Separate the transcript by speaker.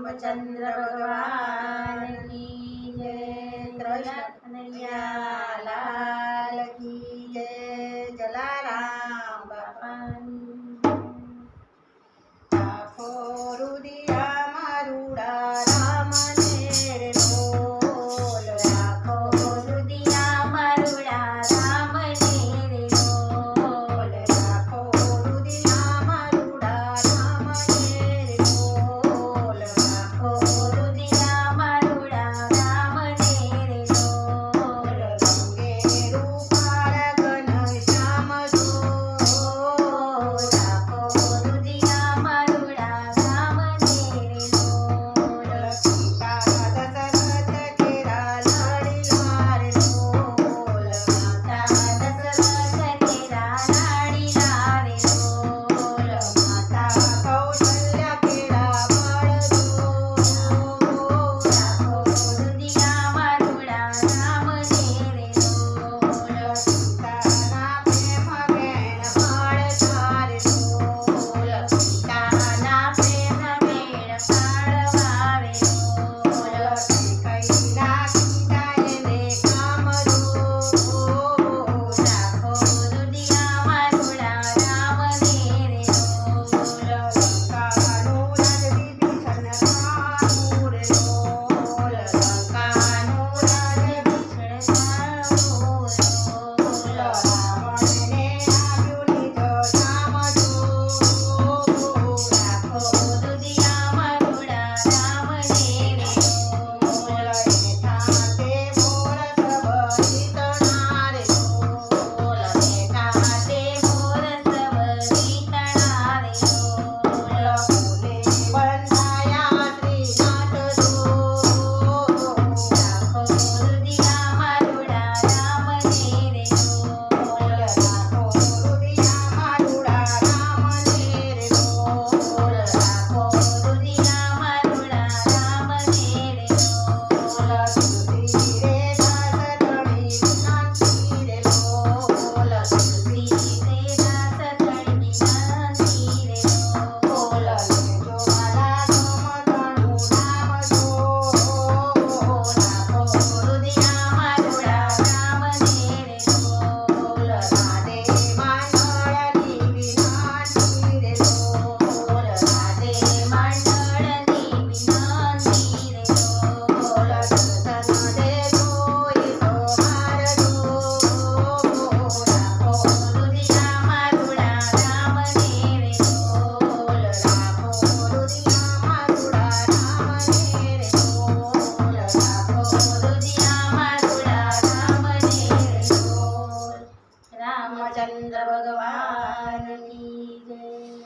Speaker 1: रामचंद्र भगवान की जय। कृष्ण कन्हैया लाल की जय। जलाराम बापानी लाखो रुदिया मारुड़ा राम ने रोल। लाखो रुदिया मारुड़ा राम ने रोल। लाखो रुदिया मारुड़ा राम ने रोल। लाखो रुदिया मारुड़ा राम ने रोल। गंगे रूपार घनश्याम जो लाखो रुदिया मारुड़ा राम ने रोल। सीता दशरथ केरा लाडीला रे रोल। माता दशरथ केरा लाडीला रे रोल। माता कौशल्या केरा बाळजो। लाखो रुदिया मारुड़ा राम ने रोल। सीताना प्रेम वेण पाळता रे रोल। सीताना प्रेम वेण पाळवा रे रोल। कैकईला कीधा एने काम जो। लाखो रुदिया मारुड़ा राम ने रोल। लंकानो राज विभीषण कानू रे रोल। लंकानो राज विभीषण कानू रोल। रावण ने आव्યું निज धाम जो। लाखो रुदिया मारुड़ा राम ने रोल। ठाते मोर सब रीतना रे रोल। ठाते मोर सब रीतना रे रोल। बोले बंधाया श्रीनाथ जो। लाखो रुदिया मारुड़ा राम ने रोल। लाखो रुदिया मारुड़ा राम ने रोल। लाखो रुदिया मारुड़ा राम ने रोल। तुलसी रे दास धणी विनाती रे रोल। तुलसी रे दास धणी विनाती रे रोल। जो माला गम धणु नाम जो। लाखो रुदिया मारुड़ा राम ने रोल। राधे मंडळनी विनाती रे रोल। राधे मंडळनी विनाती रे रोल। दर्शन दे जोई तो मारजो। लाखो रुदिया मारुड़ा राम ने रोल। लाखो रुदिया मारुड़ा राम ने रोल। लाखो रुदिया मारुड़ा राम ने रोल। रामचंद्र भगवान की जय।